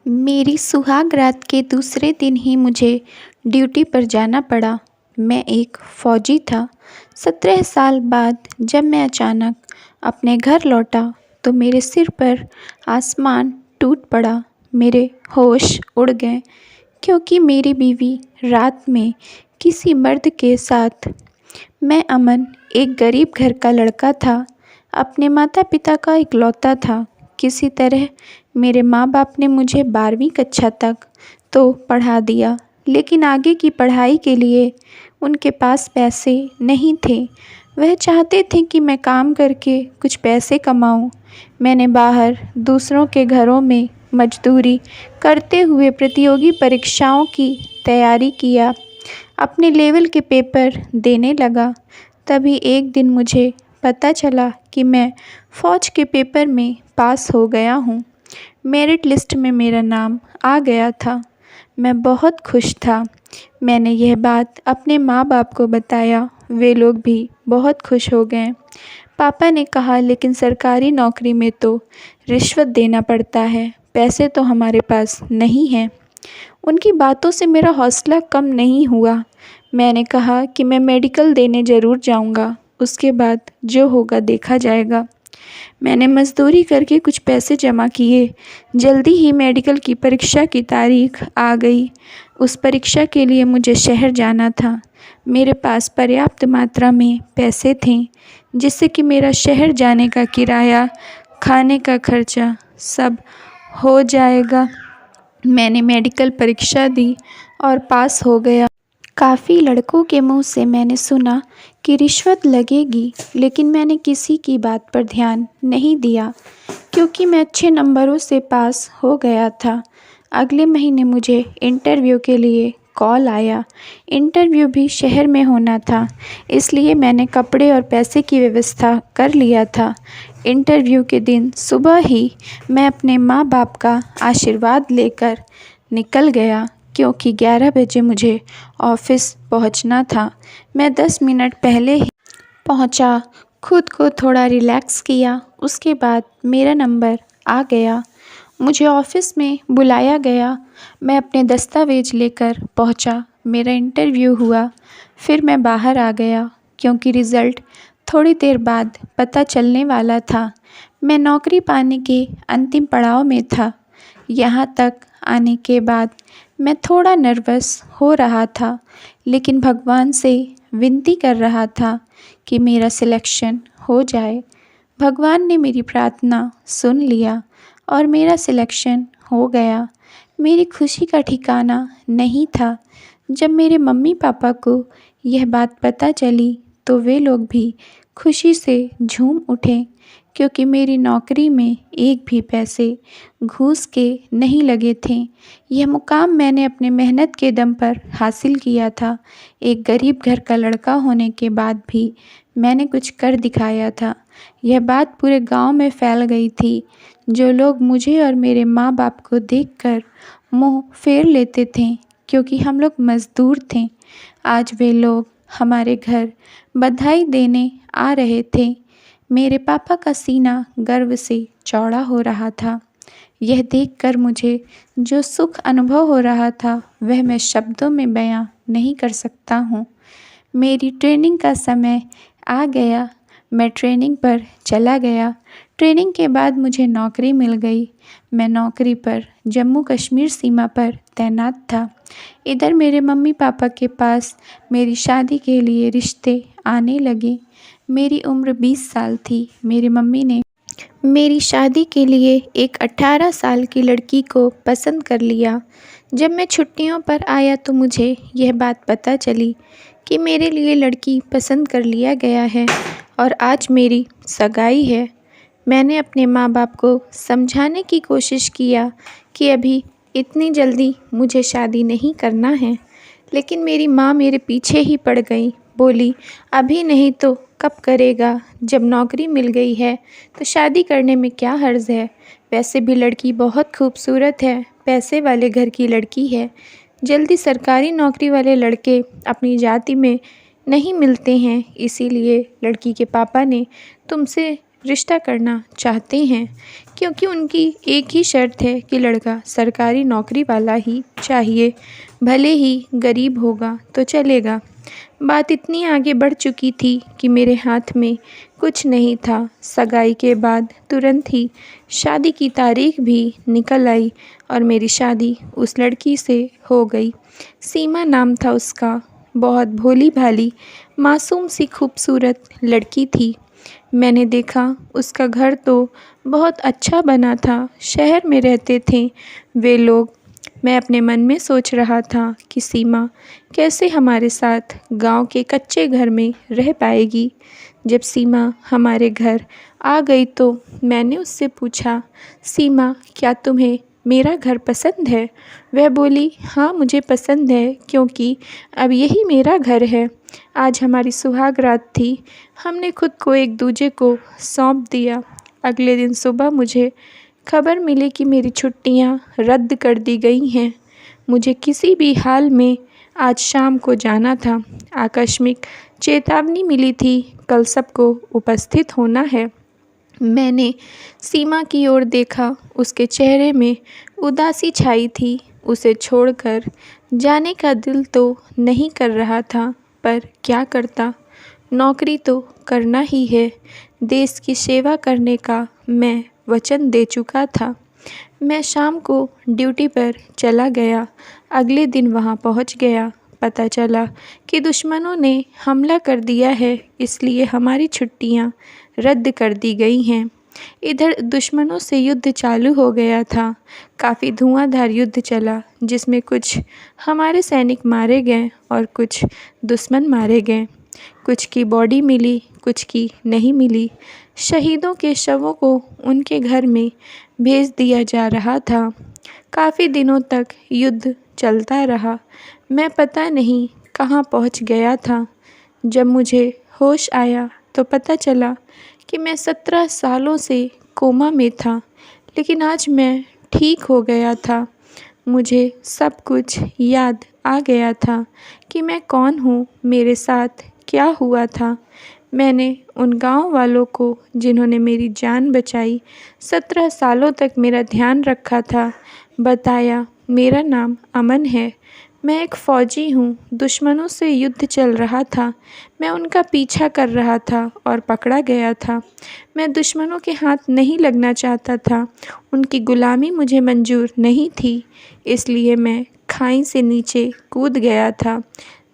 मेरी सुहाग रात के दूसरे दिन ही मुझे ड्यूटी पर जाना पड़ा। मैं एक फ़ौजी था। 17 साल बाद जब मैं अचानक अपने घर लौटा तो मेरे सिर पर आसमान टूट पड़ा। मेरे होश उड़ गए क्योंकि मेरी बीवी रात में किसी मर्द के साथ। मैं अमन एक गरीब घर का लड़का था। अपने माता पिता का इकलौता था। किसी तरह मेरे माँ बाप ने मुझे 12वीं कक्षा तक तो पढ़ा दिया, लेकिन आगे की पढ़ाई के लिए उनके पास पैसे नहीं थे। वह चाहते थे कि मैं काम करके कुछ पैसे कमाऊं। मैंने बाहर दूसरों के घरों में मजदूरी करते हुए प्रतियोगी परीक्षाओं की तैयारी किया। अपने लेवल के पेपर देने लगा। तभी एक दिन मुझे पता चला कि मैं फ़ौज के पेपर में पास हो गया हूँ। मेरिट लिस्ट में मेरा नाम आ गया था। मैं बहुत खुश था। मैंने यह बात अपने माँ बाप को बताया। वे लोग भी बहुत खुश हो गए। पापा ने कहा, लेकिन सरकारी नौकरी में तो रिश्वत देना पड़ता है, पैसे तो हमारे पास नहीं हैं। उनकी बातों से मेरा हौसला कम नहीं हुआ। मैंने कहा कि मैं मेडिकल देने ज़रूर जाऊंगा, उसके बाद जो होगा देखा जाएगा। मैंने मज़दूरी करके कुछ पैसे जमा किए। जल्दी ही मेडिकल की परीक्षा की तारीख आ गई। उस परीक्षा के लिए मुझे शहर जाना था। मेरे पास पर्याप्त मात्रा में पैसे थे जिससे कि मेरा शहर जाने का किराया, खाने का खर्चा सब हो जाएगा। मैंने मेडिकल परीक्षा दी और पास हो गया। काफ़ी लड़कों के मुंह से मैंने सुना कि रिश्वत लगेगी, लेकिन मैंने किसी की बात पर ध्यान नहीं दिया क्योंकि मैं अच्छे नंबरों से पास हो गया था। अगले महीने मुझे इंटरव्यू के लिए कॉल आया। इंटरव्यू भी शहर में होना था, इसलिए मैंने कपड़े और पैसे की व्यवस्था कर लिया था। इंटरव्यू के दिन सुबह ही मैं अपने माँ बाप का आशीर्वाद लेकर निकल गया क्योंकि 11 बजे मुझे ऑफ़िस पहुंचना था। मैं 10 मिनट पहले ही पहुंचा, खुद को थोड़ा रिलैक्स किया। उसके बाद मेरा नंबर आ गया। मुझे ऑफ़िस में बुलाया गया। मैं अपने दस्तावेज़ लेकर पहुंचा। मेरा इंटरव्यू हुआ। फिर मैं बाहर आ गया क्योंकि रिज़ल्ट थोड़ी देर बाद पता चलने वाला था। मैं नौकरी पाने के अंतिम पड़ाव में था। यहाँ तक आने के बाद मैं थोड़ा नर्वस हो रहा था, लेकिन भगवान से विनती कर रहा था कि मेरा सिलेक्शन हो जाए। भगवान ने मेरी प्रार्थना सुन लिया और मेरा सिलेक्शन हो गया। मेरी खुशी का ठिकाना नहीं था। जब मेरे मम्मी पापा को यह बात पता चली तो वे लोग भी खुशी से झूम उठे क्योंकि मेरी नौकरी में एक भी पैसे घूस के नहीं लगे थे। यह मुकाम मैंने अपने मेहनत के दम पर हासिल किया था। एक गरीब घर का लड़का होने के बाद भी मैंने कुछ कर दिखाया था। यह बात पूरे गांव में फैल गई थी। जो लोग मुझे और मेरे माँ बाप को देखकर मुंह फेर लेते थे क्योंकि हम लोग मज़दूर थे, आज वे लोग हमारे घर बधाई देने आ रहे थे। मेरे पापा का सीना गर्व से चौड़ा हो रहा था। यह देखकर मुझे जो सुख अनुभव हो रहा था वह मैं शब्दों में बयां नहीं कर सकता हूँ। मेरी ट्रेनिंग का समय आ गया। मैं ट्रेनिंग पर चला गया। ट्रेनिंग के बाद मुझे नौकरी मिल गई। मैं नौकरी पर जम्मू कश्मीर सीमा पर तैनात था। इधर मेरे मम्मी पापा के पास मेरी शादी के लिए रिश्ते आने लगे। मेरी उम्र 20 साल थी। मेरी मम्मी ने मेरी शादी के लिए एक 18 साल की लड़की को पसंद कर लिया। जब मैं छुट्टियों पर आया तो मुझे यह बात पता चली कि मेरे लिए लड़की पसंद कर लिया गया है और आज मेरी सगाई है। मैंने अपने माँ बाप को समझाने की कोशिश किया कि अभी इतनी जल्दी मुझे शादी नहीं करना है, लेकिन मेरी माँ मेरे पीछे ही पड़ गई। बोली, अभी नहीं तो कब करेगा? जब नौकरी मिल गई है तो शादी करने में क्या हर्ज है? वैसे भी लड़की बहुत खूबसूरत है, पैसे वाले घर की लड़की है। जल्दी सरकारी नौकरी वाले लड़के अपनी जाति में नहीं मिलते हैं, इसीलिए लड़की के पापा ने तुमसे रिश्ता करना चाहते हैं, क्योंकि उनकी एक ही शर्त है कि लड़का सरकारी नौकरी वाला ही चाहिए, भले ही गरीब होगा तो चलेगा। बात इतनी आगे बढ़ चुकी थी कि मेरे हाथ में कुछ नहीं था। सगाई के बाद तुरंत ही शादी की तारीख भी निकल आई और मेरी शादी उस लड़की से हो गई। सीमा नाम था उसका। बहुत भोली भाली मासूम सी खूबसूरत लड़की थी। मैंने देखा उसका घर तो बहुत अच्छा बना था, शहर में रहते थे वे लोग। मैं अपने मन में सोच रहा था कि सीमा कैसे हमारे साथ गांव के कच्चे घर में रह पाएगी। जब सीमा हमारे घर आ गई तो मैंने उससे पूछा, सीमा क्या तुम्हें मेरा घर पसंद है? वह बोली, हाँ मुझे पसंद है, क्योंकि अब यही मेरा घर है। आज हमारी सुहाग रात थी। हमने खुद को एक दूजे को सौंप दिया। अगले दिन सुबह मुझे खबर मिली कि मेरी छुट्टियां रद्द कर दी गई हैं। मुझे किसी भी हाल में आज शाम को जाना था। आकस्मिक चेतावनी मिली थी, कल सबको उपस्थित होना है। मैंने सीमा की ओर देखा। उसके चेहरे में उदासी छाई थी। उसे छोड़कर जाने का दिल तो नहीं कर रहा था, पर क्या करता, नौकरी तो करना ही है। देश की सेवा करने का मैं वचन दे चुका था। मैं शाम को ड्यूटी पर चला गया। अगले दिन वहां पहुंच गया। पता चला कि दुश्मनों ने हमला कर दिया है, इसलिए हमारी छुट्टियां रद्द कर दी गई हैं। इधर दुश्मनों से युद्ध चालू हो गया था। काफ़ी धुआंधार युद्ध चला, जिसमें कुछ हमारे सैनिक मारे गए और कुछ दुश्मन मारे गए। कुछ की बॉडी मिली, कुछ की नहीं मिली। शहीदों के शवों को उनके घर में भेज दिया जा रहा था। काफ़ी दिनों तक युद्ध चलता रहा। मैं पता नहीं कहाँ पहुँच गया था। जब मुझे होश आया तो पता चला कि मैं 17 सालों से कोमा में था, लेकिन आज मैं ठीक हो गया था। मुझे सब कुछ याद आ गया था कि मैं कौन हूँ, मेरे साथ क्या हुआ था। मैंने उन गांव वालों को जिन्होंने मेरी जान बचाई, 17 सालों तक मेरा ध्यान रखा था, बताया मेरा नाम अमन है। मैं एक फ़ौजी हूँ। दुश्मनों से युद्ध चल रहा था। मैं उनका पीछा कर रहा था और पकड़ा गया था। मैं दुश्मनों के हाथ नहीं लगना चाहता था। उनकी गुलामी मुझे मंजूर नहीं थी, इसलिए मैं खाई से नीचे कूद गया था,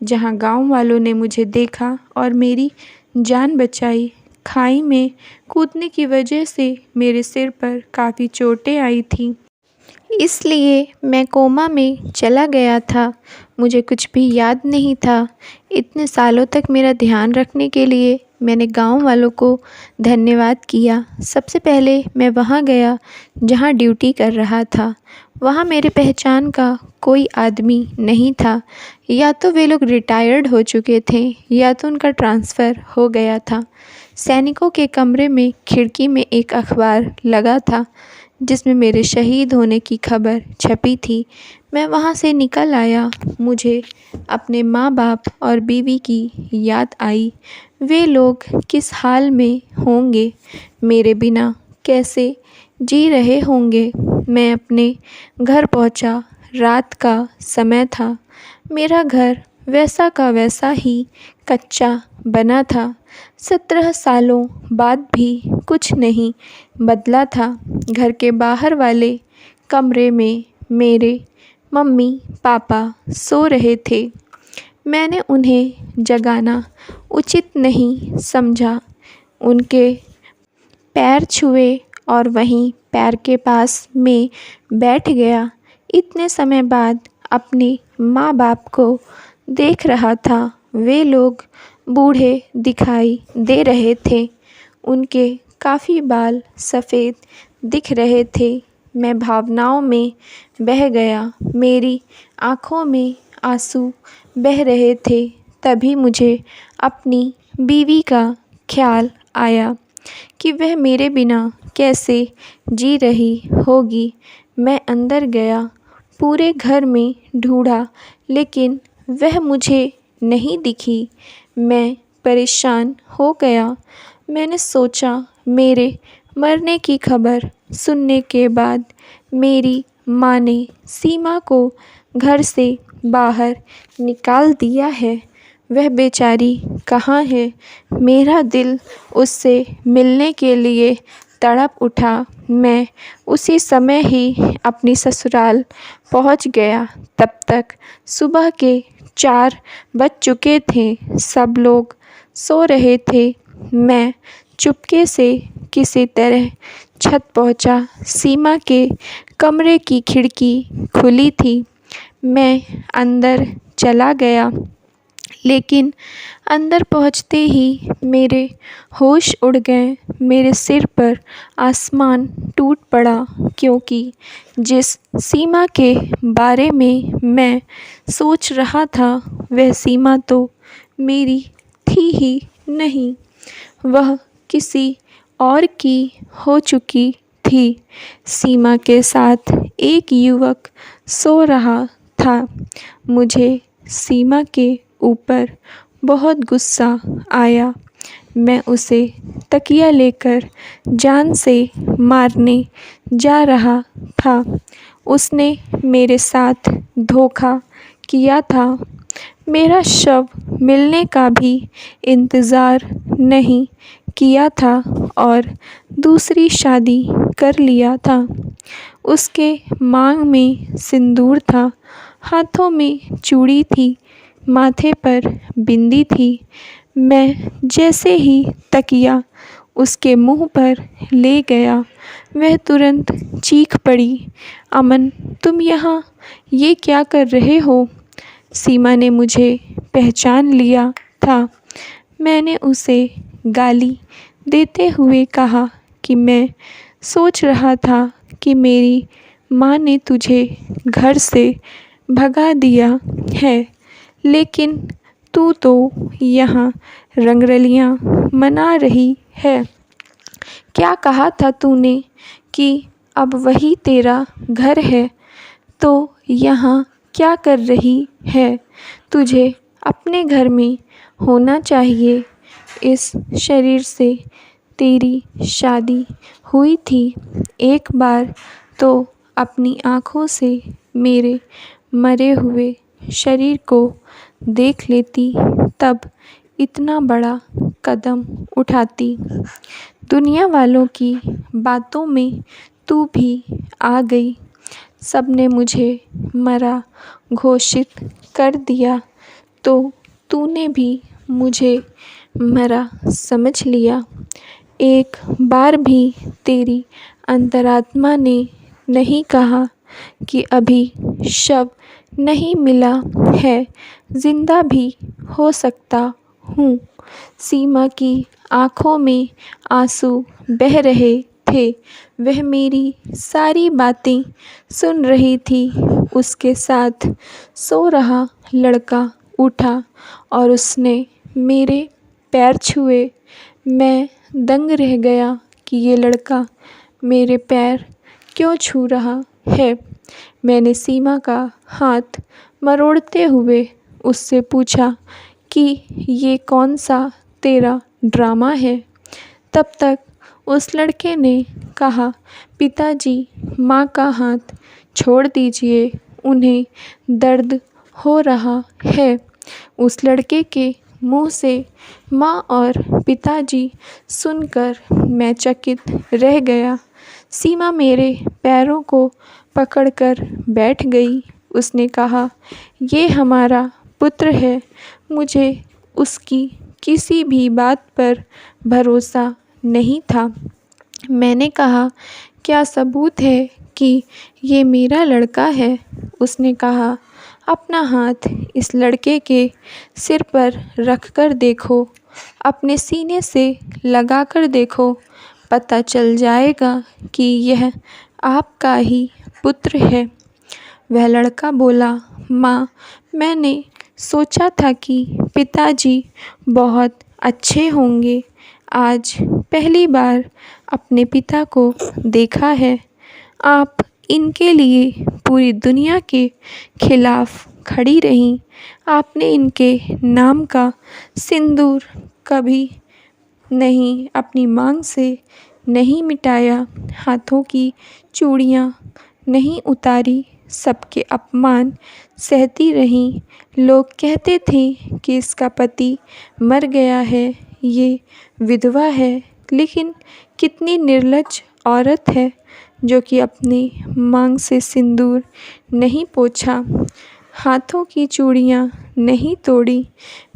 जहाँ गांव वालों ने मुझे देखा और मेरी जान बचाई। खाई में कूदने की वजह से मेरे सिर पर काफ़ी चोटें आई थीं, इसलिए मैं कोमा में चला गया था। मुझे कुछ भी याद नहीं था। इतने सालों तक मेरा ध्यान रखने के लिए मैंने गांव वालों को धन्यवाद किया। सबसे पहले मैं वहां गया जहां ड्यूटी कर रहा था। वहां मेरे पहचान का कोई आदमी नहीं था। या तो वे लोग रिटायर्ड हो चुके थे या तो उनका ट्रांसफ़र हो गया था। सैनिकों के कमरे में खिड़की में एक अखबार लगा था, जिसमें मेरे शहीद होने की खबर छपी थी। मैं वहाँ से निकल आया। मुझे अपने माँ बाप और बीवी की याद आई। वे लोग किस हाल में होंगे, मेरे बिना कैसे जी रहे होंगे। मैं अपने घर पहुँचा। रात का समय था। मेरा घर वैसा का वैसा ही कच्चा बना था। 17 सालों बाद भी कुछ नहीं बदला था। घर के बाहर वाले कमरे में मेरे मम्मी पापा सो रहे थे। मैंने उन्हें जगाना उचित नहीं समझा। उनके पैर छुए और वहीं पैर के पास में बैठ गया। इतने समय बाद अपने माँ बाप को देख रहा था। वे लोग बूढ़े दिखाई दे रहे थे। उनके काफ़ी बाल सफ़ेद दिख रहे थे। मैं भावनाओं में बह गया। मेरी आँखों में आंसू बह रहे थे। तभी मुझे अपनी बीवी का ख्याल आया कि वह मेरे बिना कैसे जी रही होगी। मैं अंदर गया, पूरे घर में ढूंढा, लेकिन वह मुझे नहीं दिखी। मैं परेशान हो गया। मैंने सोचा मेरे मरने की खबर सुनने के बाद मेरी माँ ने सीमा को घर से बाहर निकाल दिया है। वह बेचारी कहाँ है? मेरा दिल उससे मिलने के लिए तड़प उठा। मैं उसी समय ही अपनी ससुराल पहुंच गया। तब तक सुबह के 4 बज चुके थे। सब लोग सो रहे थे। मैं चुपके से किसी तरह छत पहुंचा। सीमा के कमरे की खिड़की खुली थी। मैं अंदर चला गया, लेकिन अंदर पहुंचते ही मेरे होश उड़ गए। मेरे सिर पर आसमान टूट पड़ा, क्योंकि जिस सीमा के बारे में मैं सोच रहा था वह सीमा तो मेरी थी ही नहीं, वह किसी और की हो चुकी थी। सीमा के साथ एक युवक सो रहा था। मुझे सीमा के ऊपर बहुत गुस्सा आया। मैं उसे तकिया लेकर जान से मारने जा रहा था। उसने मेरे साथ धोखा किया था। मेरा शव मिलने का भी इंतज़ार नहीं किया था और दूसरी शादी कर लिया था। उसके मांग में सिंदूर था, हाथों में चूड़ी थी, माथे पर बिंदी थी। मैं जैसे ही तकिया उसके मुंह पर ले गया, वह तुरंत चीख पड़ी, अमन, तुम यहाँ ये क्या कर रहे हो? सीमा ने मुझे पहचान लिया था। मैंने उसे गाली देते हुए कहा कि मैं सोच रहा था कि मेरी माँ ने तुझे घर से भगा दिया है, लेकिन तू तो यहाँ रंगरलियाँ मना रही है। क्या कहा था तूने कि अब वही तेरा घर है? तो यहाँ क्या कर रही है? तुझे अपने घर में होना चाहिए। इस शरीर से तेरी शादी हुई थी। एक बार तो अपनी आँखों से मेरे मरे हुए शरीर को देख लेती, तब इतना बड़ा कदम उठाती। दुनिया वालों की बातों में तू भी आ गई। सबने मुझे मरा घोषित कर दिया, तो तूने भी मुझे मरा समझ लिया। एक बार भी तेरी अंतरात्मा ने नहीं कहा कि अभी शव नहीं मिला है, जिंदा भी हो सकता हूँ। सीमा की आँखों में आंसू बह रहे थे। वह मेरी सारी बातें सुन रही थी। उसके साथ सो रहा लड़का उठा और उसने मेरे पैर छुए। मैं दंग रह गया कि ये लड़का मेरे पैर क्यों छू रहा है। मैंने सीमा का हाथ मरोड़ते हुए उससे पूछा कि ये कौन सा तेरा ड्रामा है। तब तक उस लड़के ने कहा, पिताजी, माँ का हाथ छोड़ दीजिए, उन्हें दर्द हो रहा है। उस लड़के के मुंह से माँ और पिताजी सुनकर मैं चकित रह गया। सीमा मेरे पैरों को पकड़कर बैठ गई। उसने कहा, ये हमारा पुत्र है। मुझे उसकी किसी भी बात पर भरोसा नहीं था। मैंने कहा, क्या सबूत है कि ये मेरा लड़का है? उसने कहा, अपना हाथ इस लड़के के सिर पर रख कर देखो, अपने सीने से लगा कर देखो, पता चल जाएगा कि यह आपका ही पुत्र है। वह लड़का बोला, माँ, मैंने सोचा था कि पिताजी बहुत अच्छे होंगे। आज पहली बार अपने पिता को देखा है। आप इनके लिए पूरी दुनिया के खिलाफ खड़ी रहीं। आपने इनके नाम का सिंदूर कभी नहीं अपनी मांग से नहीं मिटाया हाथों की चूड़ियाँ, नहीं उतारी सबके अपमान सहती रहीं। लोग कहते थे कि इसका पति मर गया है, ये विधवा है, लेकिन कितनी निर्लज्ज औरत है जो कि अपनी मांग से सिंदूर नहीं पोंछा, हाथों की चूड़ियाँ नहीं तोड़ी।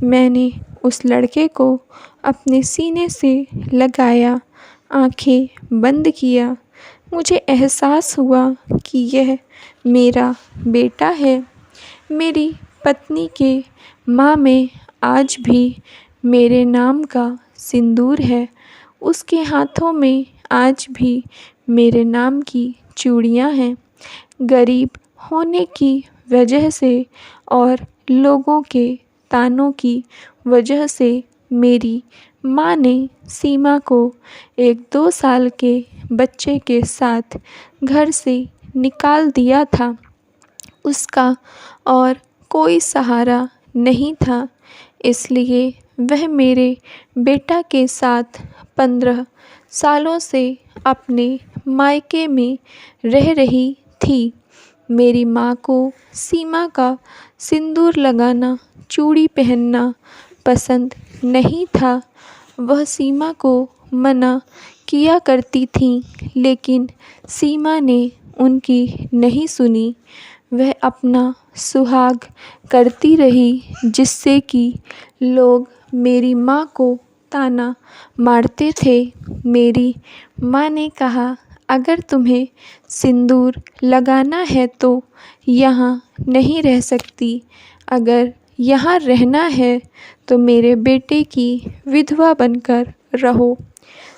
मैंने उस लड़के को अपने सीने से लगाया, आंखें बंद किया। मुझे एहसास हुआ कि यह मेरा बेटा है। मेरी पत्नी के माँ में आज भी मेरे नाम का सिंदूर है। उसके हाथों में आज भी मेरे नाम की चूड़ियाँ हैं। गरीब होने की वजह से और लोगों के तानों की वजह से मेरी माँ ने सीमा को एक 2 साल के बच्चे के साथ घर से निकाल दिया था। उसका और कोई सहारा नहीं था, इसलिए वह मेरे बेटा के साथ 15 सालों से अपने मायके में रह रही थी। मेरी माँ को सीमा का सिंदूर लगाना, चूड़ी पहनना पसंद नहीं था। वह सीमा को मना किया करती थीं, लेकिन सीमा ने उनकी नहीं सुनी। वह अपना सुहाग करती रही, जिससे कि लोग मेरी माँ को ताना मारते थे। मेरी माँ ने कहा, अगर तुम्हें सिंदूर लगाना है तो यहाँ नहीं रह सकती। अगर यहाँ रहना है तो मेरे बेटे की विधवा बनकर रहो।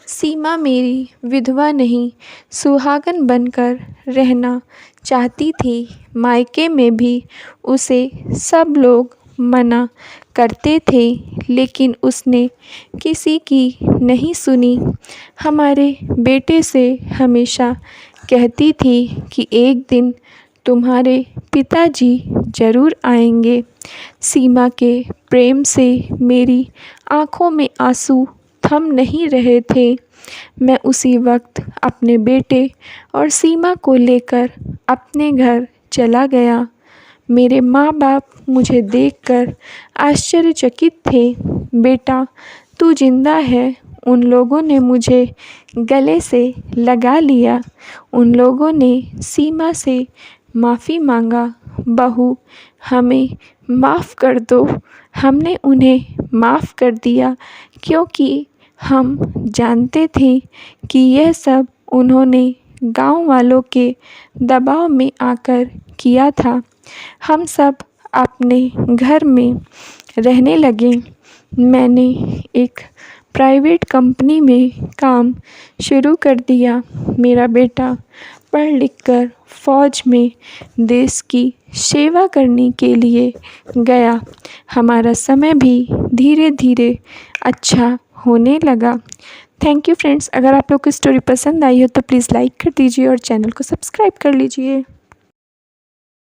सीमा मेरी विधवा नहीं, सुहागन बनकर रहना चाहती थी। मायके में भी उसे सब लोग मना करते थे, लेकिन उसने किसी की नहीं सुनी। हमारे बेटे से हमेशा कहती थी कि एक दिन तुम्हारे पिताजी ज़रूर आएंगे। सीमा के प्रेम से मेरी आँखों में आंसू थम नहीं रहे थे। मैं उसी वक्त अपने बेटे और सीमा को लेकर अपने घर चला गया। मेरे माँ बाप मुझे देखकर आश्चर्यचकित थे। बेटा, तू जिंदा है। उन लोगों ने मुझे गले से लगा लिया। उन लोगों ने सीमा से माफ़ी मांगा। बहू, हमें माफ़ कर दो। हमने उन्हें माफ़ कर दिया, क्योंकि हम जानते थे कि यह सब उन्होंने गांव वालों के दबाव में आकर किया था। हम सब अपने घर में रहने लगे। मैंने एक प्राइवेट कंपनी में काम शुरू कर दिया। मेरा बेटा पढ़ लिख कर फ़ौज में देश की सेवा करने के लिए गया। हमारा समय भी धीरे धीरे अच्छा होने लगा। Thank you friends. अगर आप लोग को स्टोरी पसंद आई हो तो प्लीज़ लाइक कर दीजिए और चैनल को सब्सक्राइब कर लीजिए।